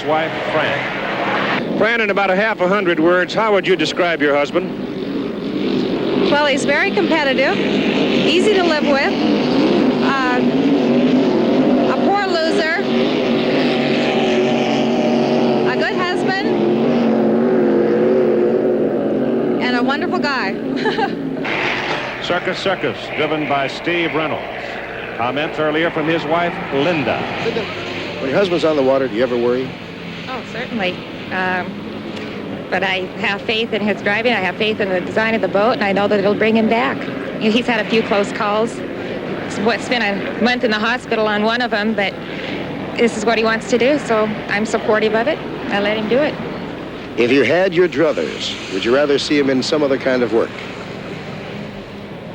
wife, Fran. Fran, in about a half 100 words, how would you describe your husband? Well, he's very competitive, easy to live with, a poor loser, a good husband, and a wonderful guy. Circus Circus, driven by Steve Reynolds. Comments earlier from his wife, Linda. Linda, when your husband's on the water, do you ever worry? Oh, certainly. But I have faith in his driving. I have faith in the design of the boat, and I know that it'll bring him back. He's had a few close calls. Spent a month in the hospital on one of them, but this is what he wants to do, so I'm supportive of it. I let him do it. If you had your druthers, would you rather see him in some other kind of work?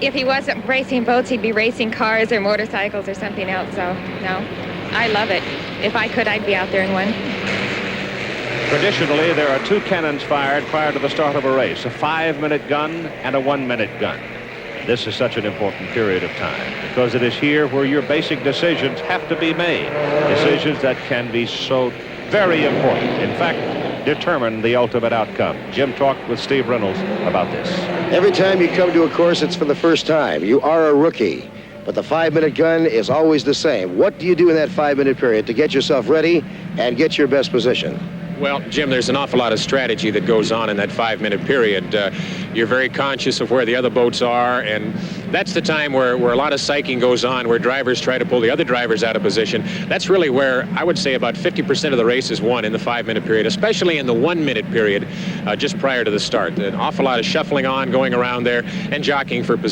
If he wasn't racing boats, he'd be racing cars or motorcycles or something else, so no. I love it. If I could, I'd be out there in one. Traditionally, there are 2 cannons fired prior to the start of a race, a 5-minute gun and a 1-minute gun. This is such an important period of time because it is here where your basic decisions have to be made. Decisions that can be so very important. In fact, determine the ultimate outcome. Jim talked with Steve Reynolds about this. Every time you come to a course, it's for the first time. You are a rookie, but the 5-minute gun is always the same. What do you do in that 5-minute period to get yourself ready and get your best position? Well, Jim, there's an awful lot of strategy that goes on in that 5-minute period. You're very conscious of where the other boats are, and that's the time where a lot of psyching goes on, where drivers try to pull the other drivers out of position. That's really where I would say about 50% of the race is won in the 5-minute period, especially in the 1-minute period just prior to the start. An awful lot of shuffling on, going around there, and jockeying for position.